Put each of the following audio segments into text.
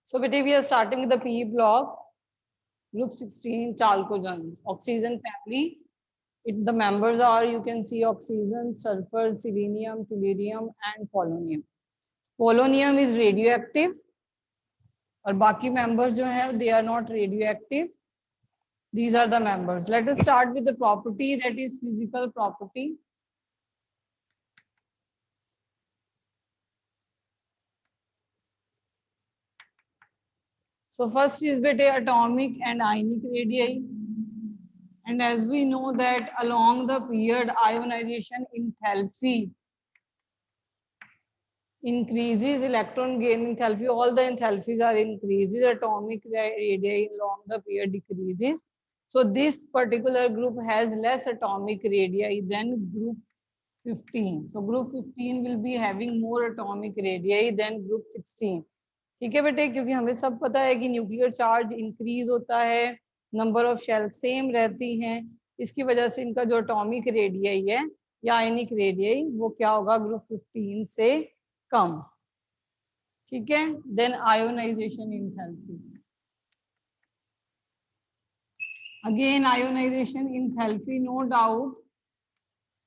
So beta, we are starting with the P block, group 16, chalcogens, oxygen family. The members are, you can see oxygen, sulfur, selenium, tellurium, and polonium. Polonium is radioactive, और बाकी members जो हैं, they are not radioactive. These are the members. Let us start with the property, that is physical property. So first is beta atomic and ionic radii. And as we know that along the period, ionization enthalpy increases, electron gain enthalpy, all the enthalpies are increases, atomic radii along the period decreases. So this particular group has less atomic radii than group 15. So group 15 will be having more atomic radii than group 16. ठीक है बेटे, क्योंकि हमें सब पता है कि nuclear charge increase होता है, नंबर ऑफ शेल सेम रहती हैं, इसकी वजह से इनका जो एटॉमिक रेडियई है या आयनिक रेडियई वो क्या होगा, ग्रुप 15 से कम. ठीक है. Then ionisation enthalpy, again ionisation enthalpy no doubt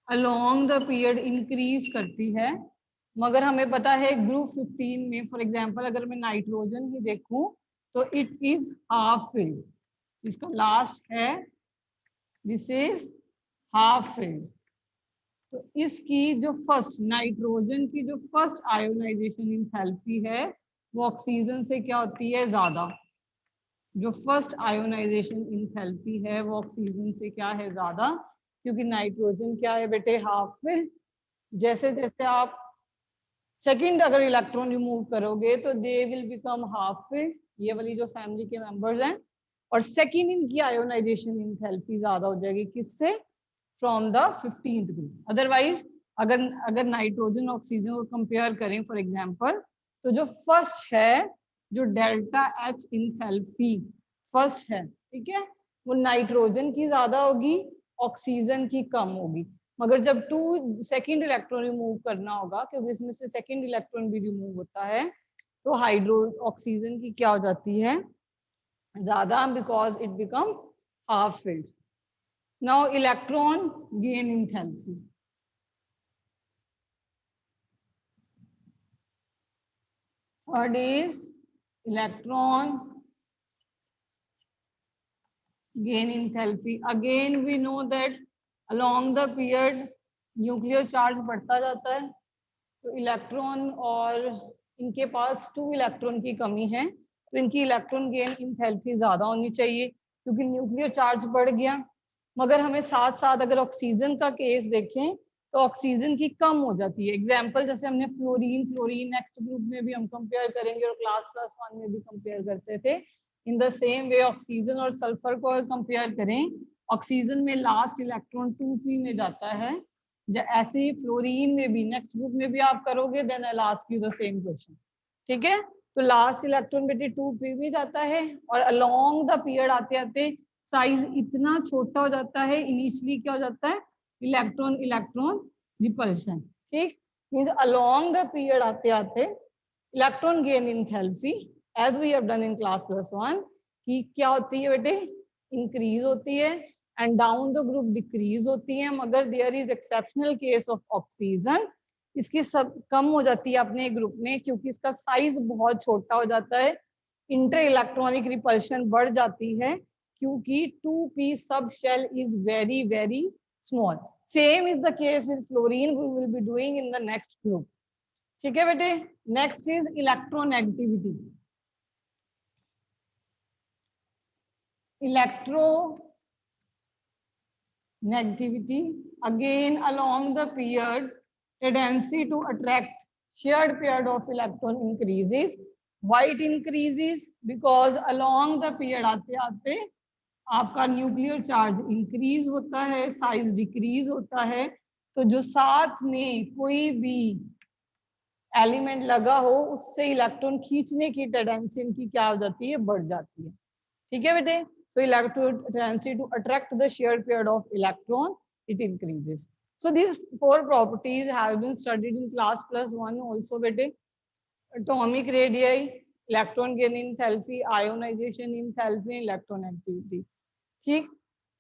along the period increase करती है, मगर हमें पता है ग्रुप 15 में फॉर एग्जांपल अगर मैं नाइट्रोजन ही देखूं तो इट इज हाफ फिल्ड, इसका लास्ट है दिस इज हाफ फिल्ड. तो इसकी जो फर्स्ट नाइट्रोजन की जो फर्स्ट आयोनाइजेशन एंथैल्पी है वो ऑक्सीजन से क्या होती है, ज्यादा. जो फर्स्ट आयोनाइजेशन एंथैल्पी है वो ऑक्सीजन से क्या है, ज्यादा, क्योंकि नाइट्रोजन क्या है बेटे, हाफ फिल्ड. जैसे जैसे आप सेकंड अगर इलेक्ट्रॉन रिमूव करोगे तो they will become half filled, ये वाली जो फैमिली के मेंबर्स हैं, और सेकंड इनकी आयोनाइजेशन एंथैल्पी ज्यादा हो जाएगी, किससे, from the 15th group. Otherwise अगर नाइट्रोजन ऑक्सीजन को कंपेयर करें फॉर एग्जांपल, तो जो फर्स्ट है, जो डेल्टा एच एंथैल्पी फर्स्ट है, ठीक है, वो नाइट्रोजन की ज्यादा होगी, ऑक्सीजन की कम होगी. मगर जब सेकंड इलेक्ट्रॉन रिमूव करना होगा, क्योंकि इसमें से सेकंड इलेक्ट्रॉन भी रिमूव होता है, तो हाइड्रो ऑक्सीजन की क्या हो जाती है, ज्यादा, because it become half filled. Now electron gain enthalpy, third is electron gain enthalpy. Again we know that along the period nuclear charge बढ़ता जाता है, तो इलेक्ट्रॉन और इनके पास 2 इलेक्ट्रॉन की कमी है, तो इनकी इलेक्ट्रॉन गेन एंथैल्पी ज्यादा होनी चाहिए क्योंकि न्यूक्लियर चार्ज बढ़ गया. मगर हमें साथ साथ अगर ऑक्सीजन का केस देखें तो ऑक्सीजन की कम हो जाती है. एग्जाम्पल जैसे हमने फ्लोरीन नेक्स्ट ग्रुप में भी हम कंपेयर करेंगे और क्लास +1 में भी कंपेयर करते थे. In the same way oxygen और सल्फर को कंपेयर करें, ऑक्सीजन में लास्ट इलेक्ट्रॉन 2p में जाता है, ऐसे ही फ्लोरीन में भी नेक्स्ट ग्रुप में भी आप करोगे, then I will ask you the same question. ठीक है, तो लास्ट इलेक्ट्रॉन बेटे 2p में जाता है और अलोंग द पीरियड आते आते साइज इतना छोटा हो जाता है, इनिशियली क्या हो जाता है, इलेक्ट्रॉन इलेक्ट्रॉन रिपल्शन. ठीक, मींस अलोंग द पीरियड आते आते electron gain enthalpy as we have done in class +1 की क्या होती है बेटे, इंक्रीज होती है, and down the group decrease होती है. मगर there is exceptional case of oxygen, इसकी सब कम हो जाती है अपने ग्रुप में क्योंकि इसका साइज बहुत छोटा हो जाता है, इंटर इलेक्ट्रॉनिक रिपल्शन बढ़ जाती है क्योंकि 2p सब shell is very very small. Same is the case with fluorine, we will be doing in the next group. ठीक है बेटे. Next is electronegativity. Electronegativity, again along the period tendency to attract shared pair of electron increases. Why it increases? Because along the period आते आते आपका nuclear charge increase होता है, size decrease होता है, तो जो साथ में कोई भी एलिमेंट लगा हो उससे इलेक्ट्रॉन खींचने की टेंडेंसी इनकी क्या हो जाती है, बढ़ जाती है. ठीक है बेटे. So electron tendency to attract the shared pair of electron, it increases. So these 4 properties have been studied in class +1 also bete. Atomic radii, electron gain enthalpy, ionisation enthalpy, electron activity. ठीक,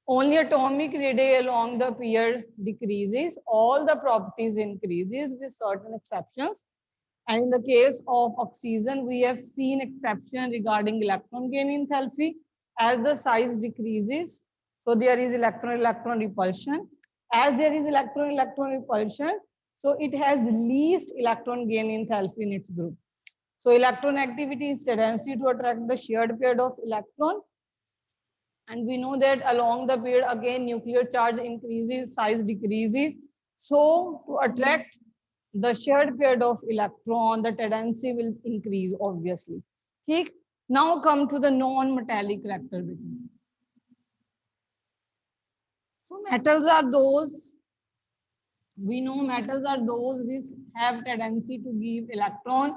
only atomic radii along the pair decreases, all the properties increases with certain exceptions. And in the case of oxygen, we have seen exception regarding electron gain enthalpy. As the size decreases, so there is electron-electron repulsion. As there is electron-electron repulsion, so it has least electron gain enthalpy in its group. So electron activity is tendency to attract the shared pair of electron. And we know that along the pair, again, nuclear charge increases, size decreases. So to attract the shared pair of electron, the tendency will increase, obviously. ठीक, now come to the non-metallic character. So metals are those, we know metals are those which have tendency to give electron,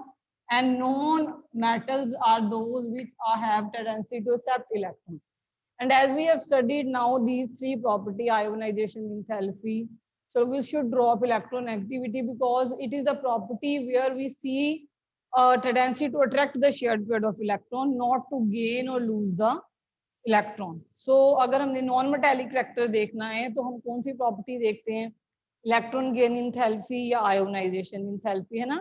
and non-metals are those which have tendency to accept electron. And as we have studied now these three property, ionization, enthalpy, so we should drop electron activity because it is the property where we see a tendency to attract the shared pair of electron, not to gain or lose the electron. So अगर हमने non metallic character देखना है तो हम कौन सी property देखते हैं, electron gain enthalpy या आयोनाइजेशन इंथैल्पी, है ना.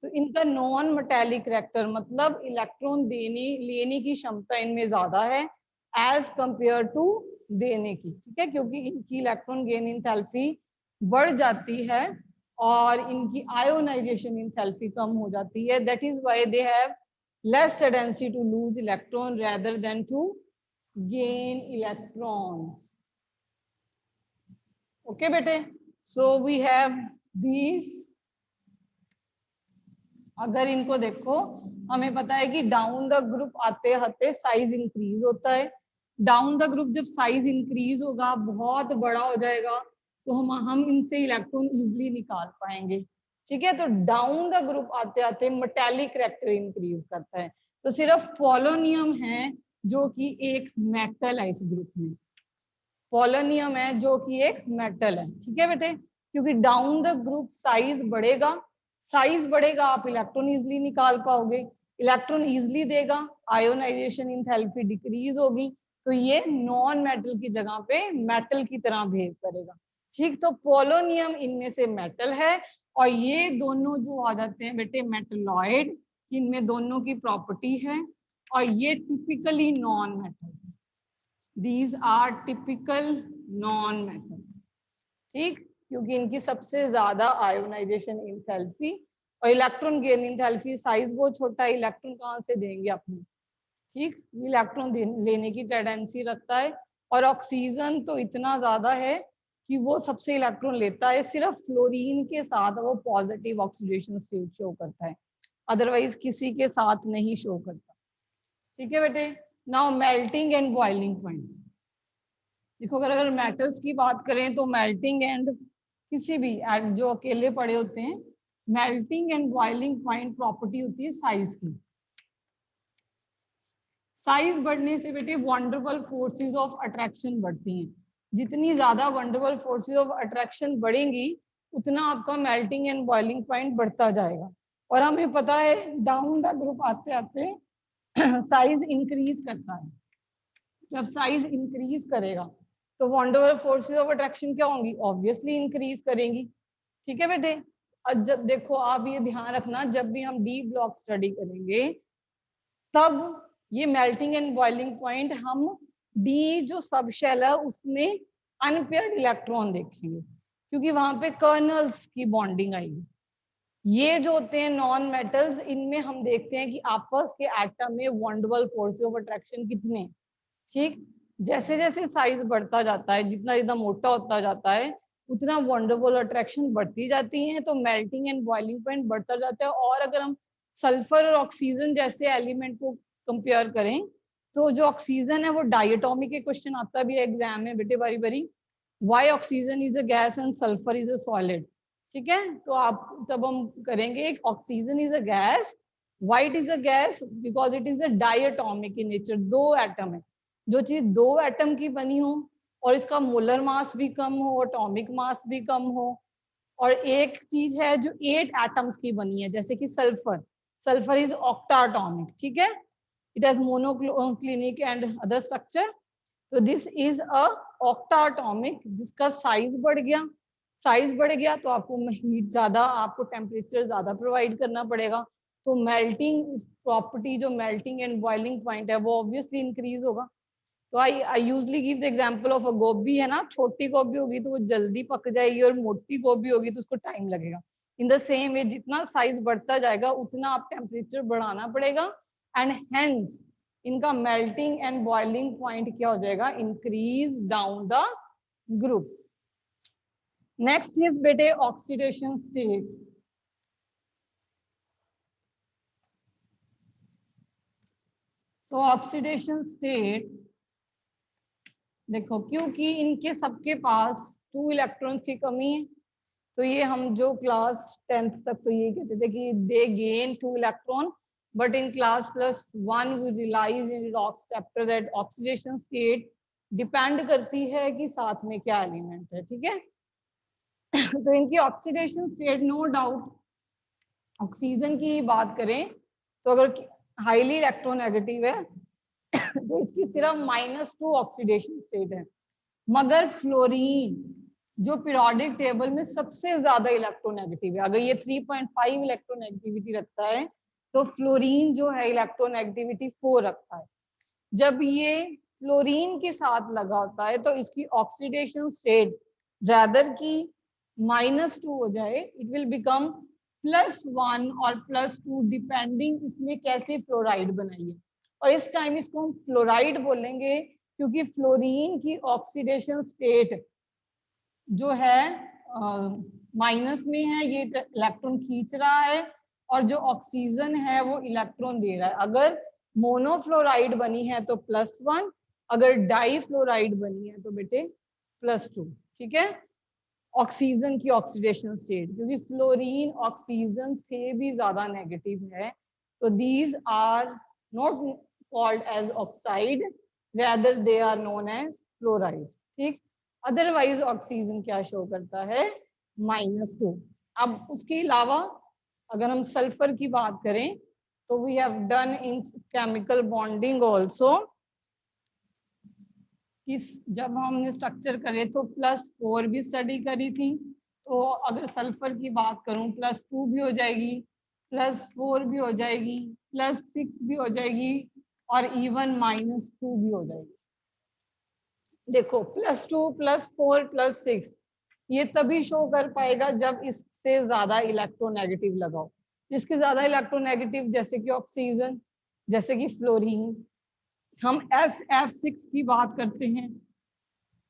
तो इनका नॉन मेटेलिक करैक्टर मतलब इलेक्ट्रॉन लेने की क्षमता इनमें ज्यादा है एज कंपेयर टू देने की. ठीक है, क्योंकि इनकी इलेक्ट्रॉन गेन इंथैल्पी बढ़ जाती है और इनकी आयोनाइजेशन इंथैल्पी कम हो जाती है. That is why they have less tendency to lose electron rather than to gain electrons. Okay bete, so we have these. अगर इनको देखो, हमें पता है कि डाउन द ग्रुप आते आते साइज इंक्रीज होता है. डाउन द ग्रुप जब साइज इंक्रीज होगा, बहुत बड़ा हो जाएगा, तो हम इनसे इलेक्ट्रॉन इजिली निकाल पाएंगे. ठीक है, तो डाउन द ग्रुप आते आते मेटेलिक करैक्टर इंक्रीज करता है. तो सिर्फ पोलोनियम है जो कि एक मेटल है इस ग्रुप में. पोलोनियम है जो कि एक मेटल है. ठीक है बेटे, क्योंकि डाउन द ग्रुप साइज बढ़ेगा, साइज बढ़ेगा आप इलेक्ट्रॉन इजिली निकाल पाओगे, इलेक्ट्रॉन इजिली देगा, आयोनाइजेशन इंथैल्पी डिक्रीज होगी, तो ये नॉन मेटल की जगह पे मेटल की तरह बिहेव करेगा. ठीक, तो पोलोनियम इनमें से मेटल है और ये दोनों जो आ जाते हैं बेटे मेटलॉइड, इनमें दोनों की प्रॉपर्टी है और ये टिपिकली नॉन मेटल्स हैं. These are typical non metals. ठीक, क्योंकि इनकी सबसे ज्यादा आयोनाइजेशन इंथैल्पी और इलेक्ट्रॉन गेन इंथैल्पी, साइज बहुत छोटा है, इलेक्ट्रॉन कहाँ से देंगे अपने. ठीक, इलेक्ट्रॉन लेने की टेंडेंसी रखता है और ऑक्सीजन तो इतना ज्यादा है कि वो सबसे इलेक्ट्रॉन लेता है. सिर्फ फ्लोरीन के साथ वो पॉजिटिव ऑक्सीडेशन स्टेट शो करता है, अदरवाइज किसी के साथ नहीं शो करता. ठीक है बेटे, now melting and boiling point. देखो अगर मेटल्स की बात करें तो मेल्टिंग एंड किसी भी जो अकेले पड़े होते हैं, melting and boiling point property होती है साइज की. साइज बढ़ने से बेटे वंडरफुल फोर्सेस ऑफ अट्रैक्शन बढ़ती हैं. जितनी ज्यादा वंडरफुल फोर्सेस ऑफ अट्रैक्शन बढ़ेंगी उतना आपका मेल्टिंग एंड बॉइलिंग पॉइंट बढ़ता जाएगा. और हमें पता है डाउन द ग्रुप आते आते साइज इंक्रीज करता है. जब साइज इंक्रीज करेगा तो वंडरफुल फोर्सेस ऑफ अट्रैक्शन क्या होंगी, ऑब्वियसली इंक्रीज करेंगी. ठीक है बेटे, जब देखो आप ये ध्यान रखना, जब भी हम डी ब्लॉक स्टडी करेंगे तब ये मेल्टिंग एंड बॉइलिंग पॉइंट हम डी जो सब शेल है उसमें अनपेयर्ड इलेक्ट्रॉन देखेंगे, क्योंकि वहां पे कर्नल्स की बॉन्डिंग आएगी. ये जो होते हैं नॉन मेटल्स, इनमें हम देखते हैं कि आपस के एटम में वंडरफुल फोर्स ऑफ अट्रैक्शन कितने. ठीक, जैसे जैसे साइज बढ़ता जाता है, जितना जितना मोटा होता जाता है उतना वंडरफुल अट्रैक्शन बढ़ती जाती है, तो मेल्टिंग एंड बॉइलिंग पॉइंट बढ़ता जाता है. और अगर हम सल्फर और ऑक्सीजन जैसे एलिमेंट को कंपेयर करें तो जो ऑक्सीजन है वो डायटोमिक के क्वेश्चन आता भी है एग्जाम में बेटे बारी बारी, why oxygen is a gas and sulphur is a solid. ठीक है, तो आप तब हम करेंगे oxygen is a gas, why it is a gas, because it is a diatomic in nature. दो एटम है, जो चीज दो एटम की बनी हो और इसका मोलर मास भी कम हो, एटॉमिक मास भी कम हो, और एक चीज है जो 8 एटम्स की बनी है जैसे कि sulphur, sulphur is octa atomic, ठीक है, it has monoclinic and other structure. तो this is a octa atomic, जिसका साइज बढ़ गया, साइज बढ़ गया तो आपको हीट ज्यादा, आपको टेम्परेचर ज्यादा प्रोवाइड करना पड़ेगा, तो मेल्टिंग प्रॉपर्टी, जो मेल्टिंग एंड बॉइलिंग पॉइंट है, वो ऑब्वियसली इंक्रीज होगा। तो I usually give the example of a गोभी, है ना, छोटी गोभी होगी तो वो जल्दी पक जाएगी, और मोटी गोभी होगी तो उसको टाइम लगेगा। इन द सेम वे, जितना साइज बढ़ता जाएगा उतना आप टेम्परेचर बढ़ाना पड़ेगा, एंड हेंस इनका मेल्टिंग एंड बॉइलिंग पॉइंट क्या हो जाएगा, increase down the group. Next is बेटे oxidation state. So oxidation state, देखो क्योंकि इनके सबके पास 2 इलेक्ट्रॉन्स की कमी है, तो ये हम जो क्लास 10th तक तो ये कहते थे कि they gain 2 electron, but in class +1 we realise in redox chapter that oxidation state depend करती है कि साथ में क्या एलिमेंट है, ठीक है। तो इनकी oxidation state no doubt, oxygen की बात करें तो अगर हाईली इलेक्ट्रोनेगेटिव है तो इसकी सिर्फ -2 ऑक्सीडेशन स्टेट है, मगर फ्लोरीन जो पीरियोडिक टेबल में सबसे ज्यादा इलेक्ट्रोनेगेटिव है, अगर ये 3.5 इलेक्ट्रोनेगेटिविटी रखता है तो फ्लोरीन जो है इलेक्ट्रोनेगेटिविटी 4 रखता है। जब ये फ्लोरीन के साथ लगा होता है तो इसकी ऑक्सीडेशन स्टेट रादर की -2 हो जाए, इट विल बिकम +1 और +2 डिपेंडिंग इसने कैसे फ्लोराइड बनाई है, और इस टाइम इसको हम फ्लोराइड बोलेंगे क्योंकि फ्लोरीन की ऑक्सीडेशन स्टेट जो है माइनस में है, ये इलेक्ट्रॉन खींच रहा है, और जो ऑक्सीजन है वो इलेक्ट्रॉन दे रहा है। अगर मोनोफ्लोराइड बनी है तो +1, अगर डाईफ्लोराइड बनी है तो बेटे +2, ठीक है। ऑक्सीजन की ऑक्सीडेशन स्टेट, क्योंकि फ्लोरीन ऑक्सीजन से भी ज्यादा नेगेटिव है, तो these are not called as oxide, rather they are known as fluoride, ठीक। अदरवाइज ऑक्सीजन क्या शो करता है, -2। अब उसके अलावा अगर हम सल्फर की बात करें तो we have done in chemical bonding also, जब हमने स्ट्रक्चर करे तो +4 भी स्टडी करी थी, तो अगर सल्फर की बात करूं +2 भी हो जाएगी, +4 भी हो जाएगी, +6 भी हो जाएगी, और इवन -2 भी हो जाएगी। देखो +2 +4 +6 ये तभी शो कर पाएगा जब इससे ज्यादा इलेक्ट्रोनेगेटिव लगाओ, जिसके ज्यादा इलेक्ट्रोनेगेटिव जैसे कि ऑक्सीजन, जैसे कि फ्लोरीन, हम SF6 की बात करते हैं,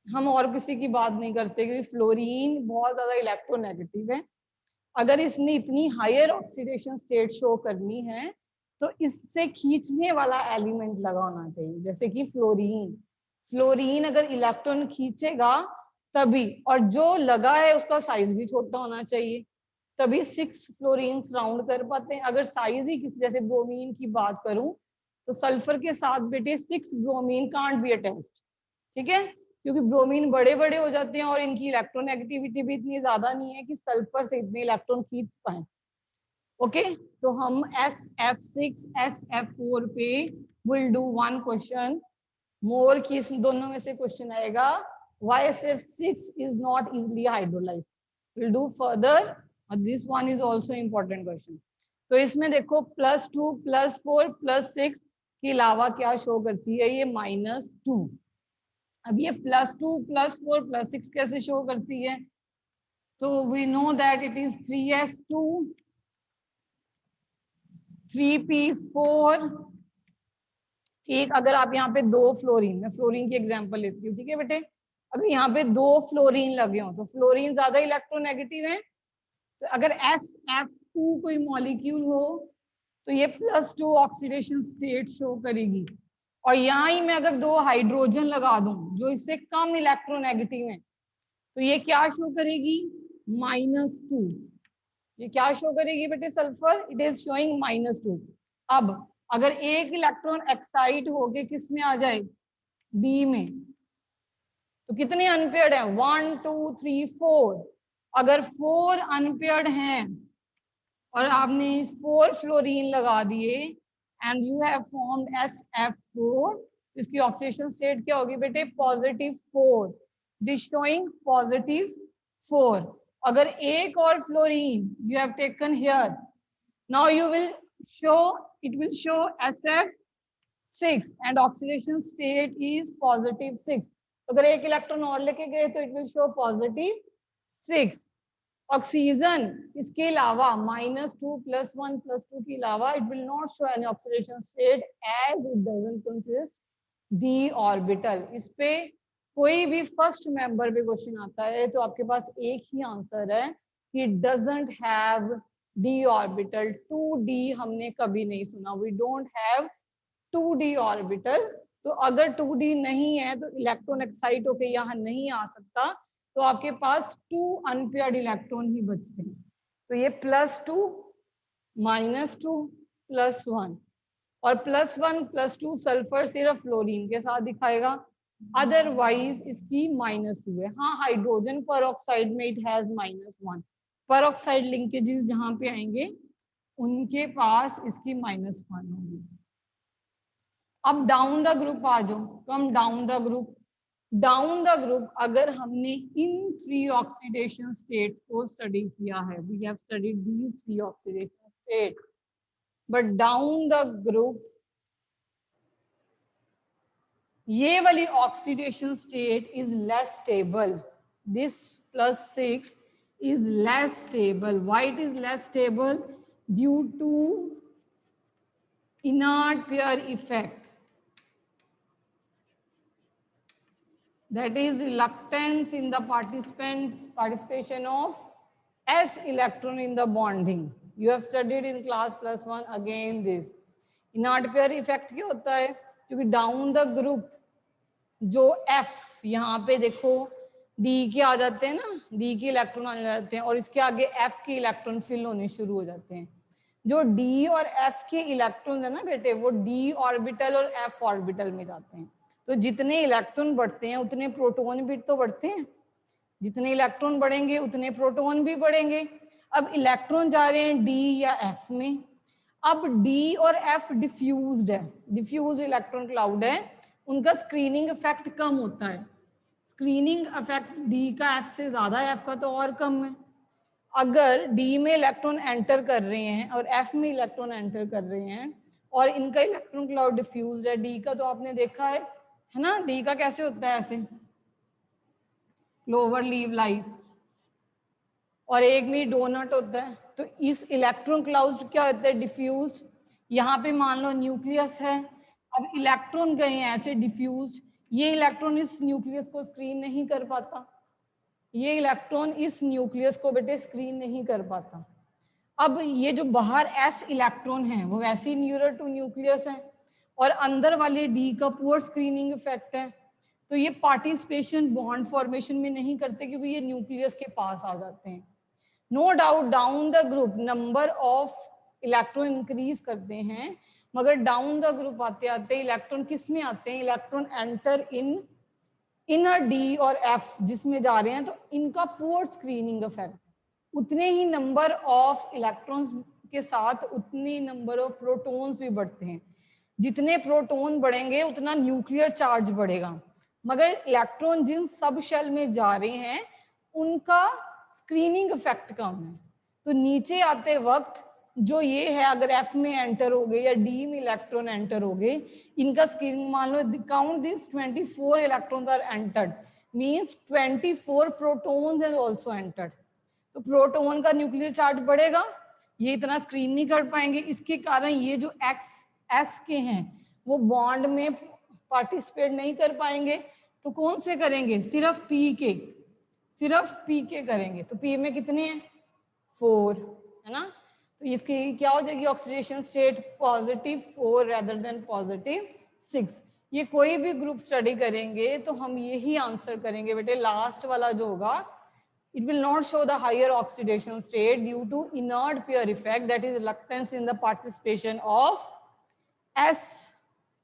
हम और किसी की बात नहीं करते क्योंकि फ्लोरीन बहुत ज्यादा इलेक्ट्रोनेगेटिव है। अगर इसने इतनी हायर ऑक्सीडेशन स्टेट शो करनी है तो इससे खींचने वाला एलिमेंट लगा होना चाहिए, जैसे कि फ्लोरीन। फ्लोरीन अगर इलेक्ट्रॉन खींचेगा तभी, और जो लगा है उसका साइज भी छोटा होना चाहिए, तभी 6 फ्लोरीन राउंड कर पाते हैं। अगर साइज ही किसी, जैसे ब्रोमीन की बात करूं तो सल्फर के साथ बेटे 6 ब्रोमीन कांट बी अटैच्ड, ठीक है, क्योंकि ब्रोमीन बड़े बड़े हो जाते हैं और इनकी इलेक्ट्रोनेगेटिविटी भी इतनी ज्यादा नहीं है कि सल्फर से इतने इलेक्ट्रॉन खींच पाए। ओके, तो हम SF6 SF4 पे विल डू 1 क्वेश्चन मोर, की इस दोनों में से क्वेश्चन आएगा, why SF6 is not easily hydrolyzed, we'll do further, and this one is also important question। तो इसमें देखो +2 +4 +6 के अलावा क्या शो करती है, ये -2। अब ये +2 +4 +6 कैसे शो करती है, तो we know that it is 3s2 3p4, ठीक। अगर आप यहाँ पे 2 फ्लोरीन, मैं फ्लोरीन की एग्जांपल लेती हूँ, ठीक है बेटे, अगर यहाँ पे 2 फ्लोरीन लगे हो तो फ्लोरीन ज्यादा इलेक्ट्रोनेगेटिव है, तो अगर SF2 कोई मॉलिक्यूल हो तो ये +2 ऑक्सीडेशन स्टेट शो करेगी, और यहाँ ही मैं अगर 2 हाइड्रोजन लगा दूं जो इससे कम इलेक्ट्रोनेगेटिव है तो ये क्या शो करेगी, -2। ये क्या शो करेगी बेटे, सल्फर, इट इज शोइंग -2। अब अगर एक इलेक्ट्रॉन एक्साइट होके किस में आ जाए, डी में, तो कितने अनपेयर्ड है, 1 2 3 4। अगर 4 अनपेयर्ड हैं और आपने 4 फ्लोरीन लगा दिए and you have formed SF4, इसकी ऑक्सीडेशन स्टेट क्या होगी बेटे? +4, दिस शोइंग +4. अगर एक और fluorine you have taken here, now you will show, it will show SF6 and oxidation state is +6. अगर एक इलेक्ट्रॉन और लेके गए तो इट विल शो +6. ऑक्सीजन इसके अलावा -2 +1 +2 के अलावा it will not show any oxidation state as it doesn't consist d orbital. इस पे कोई भी फर्स्ट मेंबर पे क्वेश्चन आता है तो आपके पास एक ही आंसर है कि doesn't have d orbital. 2d हमने कभी नहीं सुना. We don't have 2d orbital. तो अगर 2d नहीं है तो इलेक्ट्रॉन एक्साइट होके यहाँ नहीं आ सकता, तो आपके पास 2 अनपेयर्ड इलेक्ट्रॉन ही बचते हैं. तो ये +2 -2 +1 और +1 +2 सल्फर सिर्फ फ्लोरीन के साथ दिखाएगा, अदरवाइज इसकी -2 है. हाँ, हाइड्रोजन पर ऑक्साइड में इट हैज -1. पर ऑक्साइड लिंकेजेस जहां पे आएंगे उनके पास इसकी -1 होगी. अब डाउन द ग्रुप आ जाओ. Come down the group. Down the group अगर हमने इन 3 ऑक्सीडेशन स्टेट्स को स्टडी किया है, we have studied these 3 oxidation state, but down the group ये वाली oxidation state is less stable. This +6 is less stable. Why it is less stable? Due to inert pair effect. That is reluctance in the participation of s electron in the bonding. You have studied in class +1 again this. Inert pair effect क्या होता है? क्योंकि down the group जो F यहाँ पे देखो D के आ जाते हैं ना, D के इलेक्ट्रॉन आ जाते हैं और इसके आगे F के इलेक्ट्रॉन फिल होने शुरू हो जाते हैं. जो D और F के इलेक्ट्रॉन है ना बेटे, वो D ऑर्बिटल और F ऑर्बिटल में जाते हैं. तो जितने इलेक्ट्रॉन बढ़ते हैं उतने प्रोटॉन भी तो बढ़ते हैं. जितने इलेक्ट्रॉन बढ़ेंगे उतने प्रोटॉन भी बढ़ेंगे. अब इलेक्ट्रॉन जा रहे हैं D या F में. अब D और F डिफ्यूज्ड है, डिफ्यूज इलेक्ट्रॉन क्लाउड है, उनका स्क्रीनिंग इफेक्ट कम होता है. स्क्रीनिंग इफेक्ट D का F से ज्यादा है, F का तो और कम है. अगर D में इलेक्ट्रॉन एंटर कर रहे हैं और F में इलेक्ट्रॉन एंटर कर रहे हैं और इनका इलेक्ट्रॉन क्लाउड डिफ्यूज है, D का तो आपने देखा है ना, D का कैसे होता है? ऐसे क्लोवर लीव लाइक, और एक में डोनट होता है. तो इस इलेक्ट्रॉन क्लाउड क्या होता है? डिफ्यूज. यहाँ पे मान लो न्यूक्लियस है, अब इलेक्ट्रॉन गए हैं ऐसे डिफ्यूज. ये इलेक्ट्रॉन इस न्यूक्लियस को स्क्रीन नहीं कर पाता, ये इलेक्ट्रॉन इस न्यूक्लियस को बेटे स्क्रीन नहीं कर पाता. अब ये जो बाहर s इलेक्ट्रॉन है वो वैसे ही न्यूरल टू न्यूक्लियस है और अंदर वाले D का पुअर स्क्रीनिंग इफेक्ट है. तो ये पार्टिसिपेशन बॉन्ड फॉर्मेशन में नहीं करते क्योंकि ये न्यूक्लियस के पास आ जाते हैं. No doubt down the group number of electron increase करते हैं, मगर डाउन द ग्रुप आते आते इलेक्ट्रॉन किस में आते हैं? Electron enter in inner D और F जिसमें जा रहे हैं, तो इनका पुअर स्क्रीनिंग इफेक्ट. उतने ही नंबर ऑफ इलेक्ट्रॉन्स के साथ उतनी नंबर ऑफ प्रोटॉन्स भी बढ़ते हैं. जितने प्रोटॉन बढ़ेंगे उतना न्यूक्लियर चार्ज बढ़ेगा, मगर इलेक्ट्रॉन जिन सब शेल में जा रहे हैं उनका स्क्रीनिंग इफेक्ट कम है. तो नीचे आते वक्त जो ये है, अगर F में एंटर हो गए या D में इलेक्ट्रॉन एंटर हो गए, इनका स्क्रीनिंग मान लो count this 24 electrons are entered, means 24 protons has also entered. तो प्रोटॉन का न्यूक्लियर चार्ज बढ़ेगा, ये इतना स्क्रीन नहीं कर पाएंगे. इसके कारण ये जो S के हैं वो बॉन्ड में पार्टिसिपेट नहीं कर पाएंगे. तो कौन से करेंगे? सिर्फ P के, सिर्फ P के करेंगे. तो P में कितने हैं? 4 है ना. तो इसकी क्या हो जाएगी ऑक्सीडेशन स्टेट? +4 rather than +6. ये कोई भी ग्रुप स्टडी करेंगे तो हम यही आंसर करेंगे बेटे. लास्ट वाला जो होगा, it will not show the higher oxidation state due to inert pair effect, that is reluctance in the participation of S,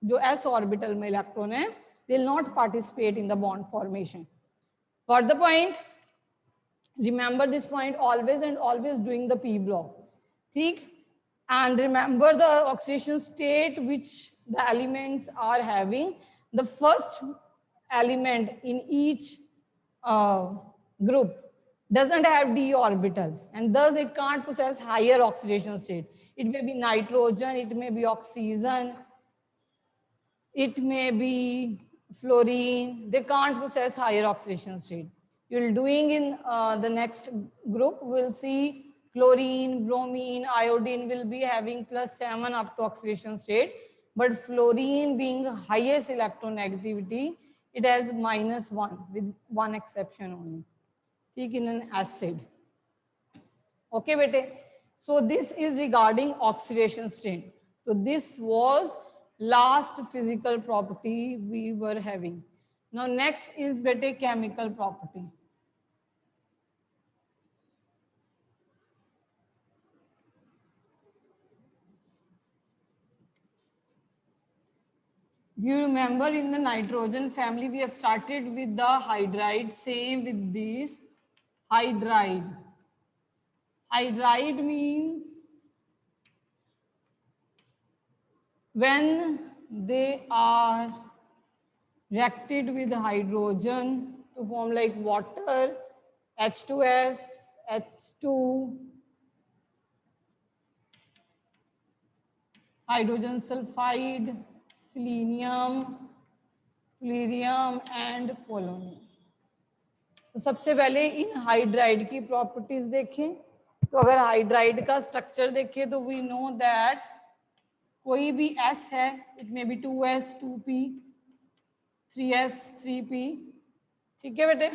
जो S orbital में इलेक्ट्रॉन है, they will not participate in the bond formation. Got the point? Remember this point always and always doing the P block. ठीक. And remember the oxidation state which the elements are having. The first element in each group doesn't have d orbital, and thus it can't possess higher oxidation state. It may be nitrogen, it may be oxygen, it may be fluorine. They can't possess higher oxidation state. You'll doing in the next group, we'll see chlorine, bromine, iodine will be having +7 up to oxidation state, but fluorine being highest electronegativity, it has -1 with one exception only. Take in an acid. Okay, bete. So this is regarding oxidation state. So this was last physical property we were having. Now next is bete chemical property. You remember in the nitrogen family we have started with the hydride, same with this hydride. Hydride means when they are reacted with hydrogen to form like water, H2S, H2, hydrogen sulfide, selenium, tellurium and polonium. तो सबसे पहले इन hydride की properties देखें. तो अगर hydride का structure देखें तो वी नो दैट कोई भी S है, it may be 2S, 2P, 3S, 3P. ठीक है बेटे.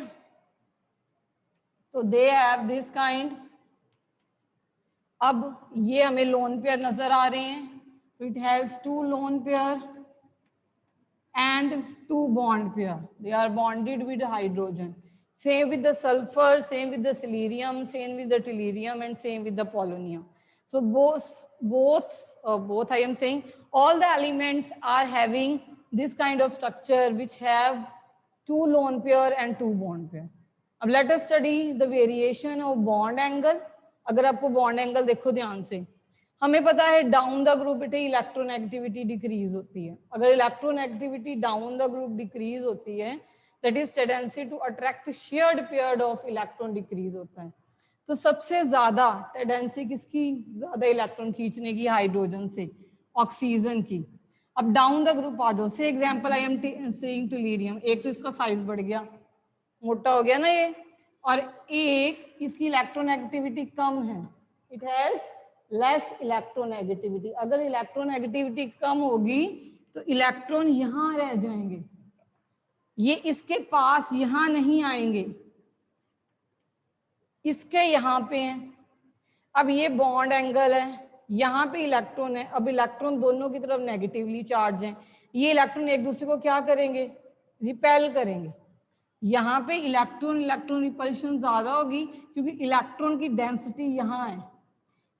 तो दे हैव दिस काइंड. अब ये हमें लोन पेयर नजर आ रहे हैं. तो it has 2 lone pair and 2 bond pair. They are bonded with hydrogen. Same with the sulfur, same with the selenium, same with the tellurium, and same with the polonium. So both I am saying all the elements are having this kind of structure which have 2 lone pair and 2 bond pair. अब let us study the variation of bond angle. अगर आपको bond angle देखो ध्यान से, हमें पता है down the group बेटे इलेक्ट्रोनेगेटिविटी डिक्रीज होती है. अगर electronegativity down the group decrease होती है, that is tendency to attract shared pair of electron decrease होता है. तो सबसे ज्यादा टेंडेंसी किसकी ज्यादा इलेक्ट्रॉन खींचने की? हाइड्रोजन से, ऑक्सीजन की. अब डाउन द ग्रुप आ जाओ. से example I am saying tellurium. एक तो इसका साइज बढ़ गया, मोटा हो गया ना ये, और एक इसकी इलेक्ट्रोनेगेटिविटी कम है. It has less electronegativity. अगर इलेक्ट्रोनेगेटिविटी कम होगी तो इलेक्ट्रॉन यहां रह जाएंगे, ये इसके पास यहां नहीं आएंगे, इसके यहां पे हैं. अब ये बॉन्ड एंगल है, यहां पे इलेक्ट्रॉन है. अब इलेक्ट्रॉन दोनों की तरफ नेगेटिवली चार्ज हैं. ये इलेक्ट्रॉन एक दूसरे को क्या करेंगे? रिपेल करेंगे. यहाँ पे इलेक्ट्रॉन इलेक्ट्रॉन रिपल्शन ज्यादा होगी क्योंकि इलेक्ट्रॉन की डेंसिटी यहाँ है.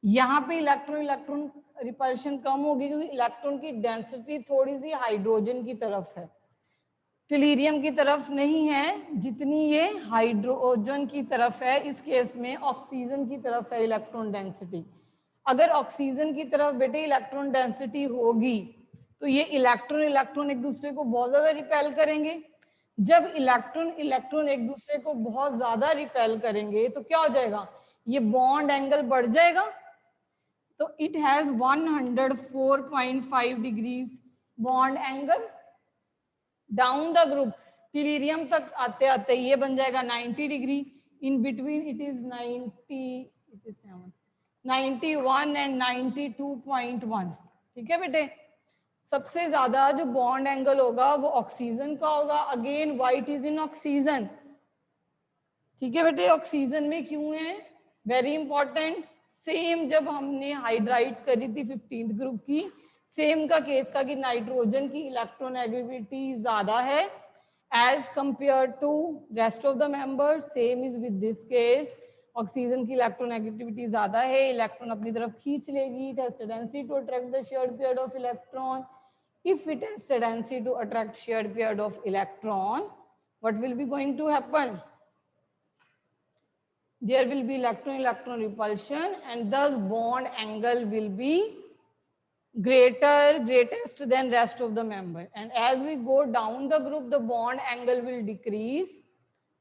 यहाँ पे इलेक्ट्रॉन इलेक्ट्रॉन रिपल्शन कम होगी क्योंकि इलेक्ट्रॉन की डेंसिटी थोड़ी सी हाइड्रोजन की तरफ है, टेल्यूरियम की तरफ नहीं है जितनी ये हाइड्रोजन की तरफ है. इस केस में ऑक्सीजन की तरफ है इलेक्ट्रॉन डेंसिटी. अगर ऑक्सीजन की तरफ बेटे इलेक्ट्रॉन डेंसिटी होगी तो ये इलेक्ट्रॉन इलेक्ट्रॉन एक दूसरे को बहुत ज्यादा रिपेल करेंगे. जब इलेक्ट्रॉन इलेक्ट्रॉन एक दूसरे को बहुत ज्यादा रिपेल करेंगे तो क्या हो जाएगा? ये बॉन्ड एंगल बढ़ जाएगा. तो it has 104.5 degrees bond angle down the group. Tellurium तक आते आते ये बन जाएगा 90 degree. In between it is 91 and 92.1. ठीक है बेटे. सबसे ज्यादा जो बॉन्ड एंगल होगा वो ऑक्सीजन का होगा. Again white is in oxygen. ठीक है बेटे. ऑक्सीजन में क्यों है? Very important. सेम जब हमने हाइड्राइड्स करी थी 15th ग्रुप की, सेम का केस का कि नाइट्रोजन की इलेक्ट्रोनेगेटिविटी ज्यादा है as compare to rest of the member. Same is with this case. Oxygen की इलेक्ट्रोनेगेटिविटी ज्यादा है, इलेक्ट्रॉन अपनी तरफ खींच लेगी. It has tendency to attract the shared pair of electron. If it has tendency to attract shared pair of electron, what will be going to happen? there will be electron repulsion, and thus bond angle will be greatest than rest of the member. And as we go down the group, the bond angle will decrease.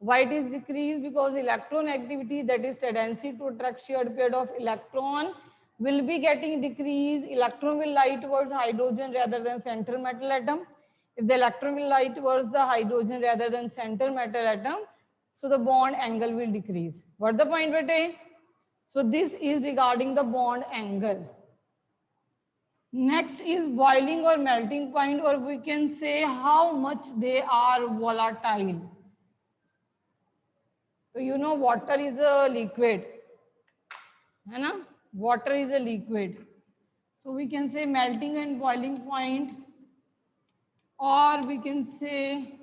Why it is decreased? Because electron activity, that is tendency to attract shared pair of electron, will be getting decreased. Electron will lie towards hydrogen rather than center metal atom. If the electron will lie towards the hydrogen rather than center metal atom, so the bond angle will decrease. What the point, bete? So this is regarding the bond angle. Next is boiling or melting point, or we can say how much they are volatile. So you know water is a liquid, है ना? Water is a liquid. So we can say melting and boiling point, or we can say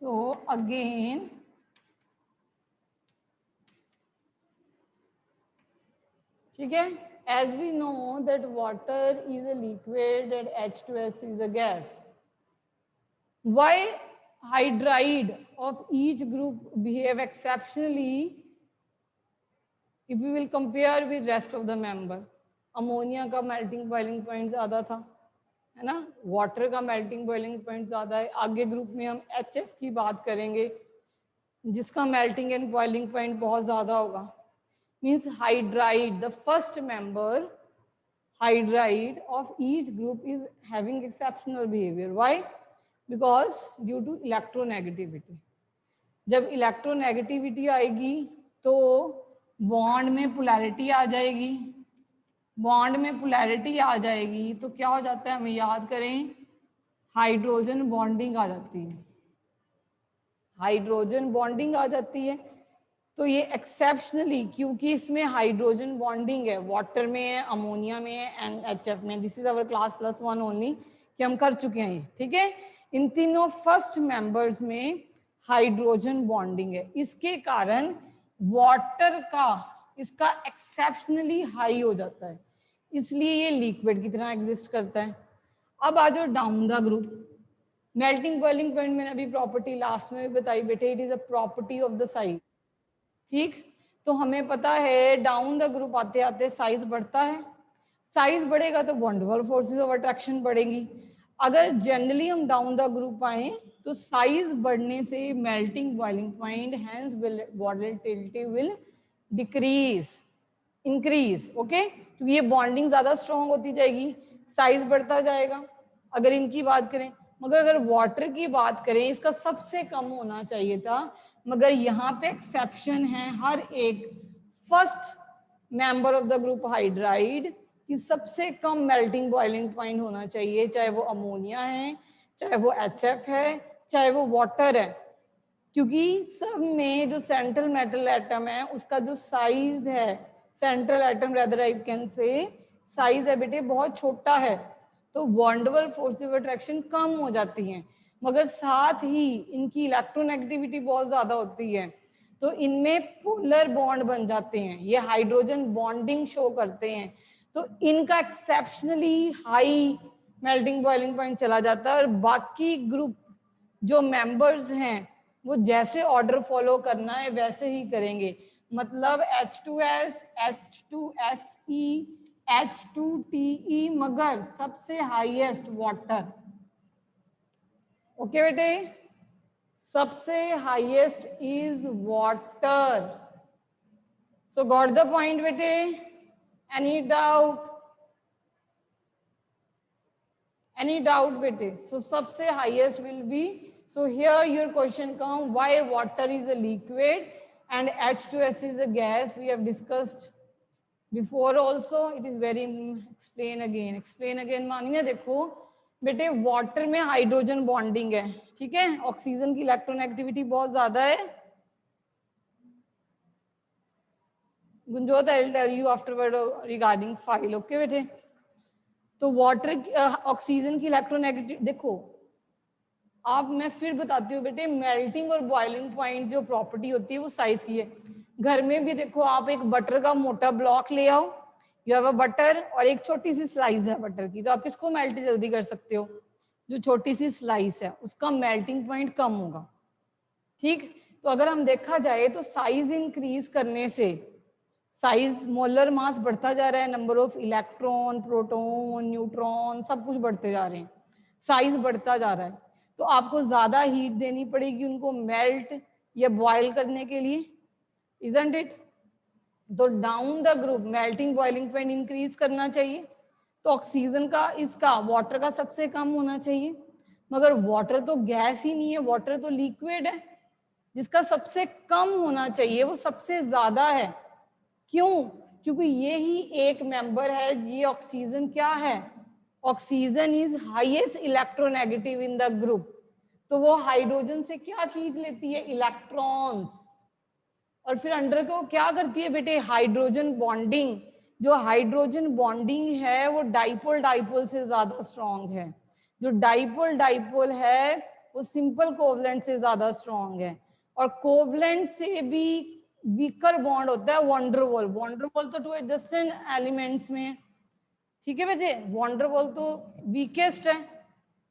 so again ठीक है, as we know that water is a liquid and H2S is a gas. Why hydride of each group behave exceptionally if we will compare with rest of the member? Ammonia का melting boiling point ज्यादा था, है ना? Water का melting boiling point ज्यादा है. आगे group में हम HF की बात करेंगे जिसका मेल्टिंग एंड बॉइलिंग पॉइंट बहुत ज्यादा होगा. Means hydride, the first member hydride of each group is having exceptional behavior. Why? Because due to electronegativity. जब इलेक्ट्रोनेगेटिविटी आएगी तो बॉन्ड में पोलैरिटी आ जाएगी. बॉन्ड में पोलैरिटी आ जाएगी तो क्या हो जाता है, हमें याद करें, हाइड्रोजन बॉन्डिंग आ जाती है. हाइड्रोजन बॉन्डिंग आ जाती है. तो ये एक्सेप्शनली, क्योंकि इसमें हाइड्रोजन बॉन्डिंग है, वाटर में है, अमोनिया में है एंड HF में. This is our class +1 only कि हम कर चुके हैं ये, ठीक है. इन तीनों फर्स्ट मेंबर्स में हाइड्रोजन बॉन्डिंग है. इसके कारण वाटर का इसका एक्सेप्शनली हाई हो जाता है, इसलिए ये लिक्विड की तरह एग्जिस्ट करता है. अब आ जाओ down the group. Melting boiling point मैंने अभी प्रॉपर्टी लास्ट में भी बताई बेटे, it is a property of the size. ठीक, तो हमें पता है डाउन द ग्रुप आते आते साइज बढ़ता है. साइज बढ़ेगा तो वंडरफुल फोर्सेस ऑफ अट्रैक्शन बढ़ेगी. अगर जनरली हम डाउन द ग्रुप आए तो साइज बढ़ने से melting boiling point hence volatility will decrease increase. Okay, तो ये बॉन्डिंग ज्यादा स्ट्रॉन्ग होती जाएगी, साइज बढ़ता जाएगा. अगर इनकी बात करें, मगर अगर वाटर की बात करें इसका सबसे कम होना चाहिए था, मगर यहाँ पे एक्सेप्शन है. हर एक first member of the group hydride की सबसे कम मेल्टिंग बॉइलिंग पॉइंट होना चाहिए, चाहे वो अमोनिया है, चाहे वो HF है, चाहे वो वाटर है. क्योंकि सब में जो सेंट्रल मेटल एटम है उसका जो साइज है, central atom rather I can say size है बेटे बहुत छोटा है, तो वंडरफुल फोर्स ऑफ अट्रैक्शन कम हो जाती हैं. मगर साथ ही इनकी इलेक्ट्रोनेगेटिविटी बहुत ज्यादा होती है, तो इनमें पोलर बॉन्ड बन जाते हैं. ये हाइड्रोजन बॉन्डिंग शो करते हैं, तो इनका exceptionally high melting boiling point चला जाता है. और बाकी ग्रुप जो मेंबर्स हैं वो जैसे ऑर्डर फॉलो करना है वैसे ही करेंगे. मतलब H2S, H2SE, H2TE, मगर सबसे हाईएस्ट वाटर. ओके बेटे, सबसे highest is water. So got the point बेटे? Any doubt? एनी डाउट बेटे? सो सबसे highest will be, so here your question come, why water is a liquid and H2S is a gas. We have discussed before also, it is very explain again मानिए. देखो बेटे, water में hydrogen bonding है, ठीक है, oxygen की electronegativity बहुत ज्यादा है. Gunjot, I will tell you afterward regarding file. Okay बेटे, तो वाटर ऑक्सीजन की इलेक्ट्रोनेगेटिव देखो, आप मैं फिर बताती हूँ बेटे, मेल्टिंग और बॉइलिंग पॉइंट जो प्रॉपर्टी होती है वो साइज की है. घर में भी देखो, आप एक बटर का मोटा ब्लॉक ले आओ, यू हैव अ बटर और एक छोटी सी स्लाइस है बटर की, तो आप किसको मेल्ट जल्दी कर सकते हो? जो छोटी सी स्लाइस है उसका मेल्टिंग पॉइंट कम होगा। ठीक, तो अगर हम देखा जाए तो साइज इंक्रीज करने से साइज मोलर मास बढ़ता जा रहा है, number of electron, proton, neutron सब कुछ बढ़ते जा रहे हैं, साइज बढ़ता जा रहा है, तो आपको ज्यादा हीट देनी पड़ेगी उनको मेल्ट या बॉयल करने के लिए, इजंट इट? तो down the group melting boiling point increase करना चाहिए, तो ऑक्सीजन का इसका वाटर का सबसे कम होना चाहिए, मगर वाटर तो गैस ही नहीं है, वाटर तो लिक्विड है, जिसका सबसे कम होना चाहिए वो सबसे ज्यादा है। क्यों? क्योंकि ये ही एक मेंबर है, ये ऑक्सीजन क्या है, oxygen is highest electronegative in the group, तो वो हाइड्रोजन से क्या खींच लेती है, इलेक्ट्रॉन्स, और फिर अंडर को क्या करती है बेटे, हाइड्रोजन बॉन्डिंग, जो हाइड्रोजन बॉन्डिंग है वो डाइपोल डाइपोल से ज्यादा स्ट्रॉन्ग है, जो डाइपोल डाइपोल है वो सिंपल कोवलेंट से ज्यादा स्ट्रॉन्ग है, और कोवलेंट से भी वीकर बॉन्ड होता है वॉन्डरवॉल, वॉन्डरवॉल तो टू एडजस्टेंट एलिमेंट्स में, ठीक है बेटे, वॉन्डरवॉल तो वीकेस्ट है,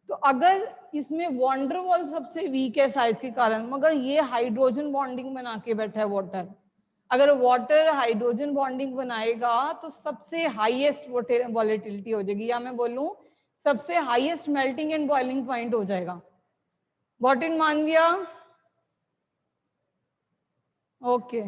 तो अगर इसमें वॉन्डरवॉल सबसे वीक है साइज के कारण, मगर ये हाइड्रोजन बॉन्डिंग बना के बैठा है वाटर, अगर वाटर हाइड्रोजन बॉन्डिंग बनाएगा तो सबसे हाईएस्ट वॉलेटिलिटी हो जाएगी, या मैं बोलूं सबसे highest melting and boiling point हो जाएगा। Got in? मान लिया? ओके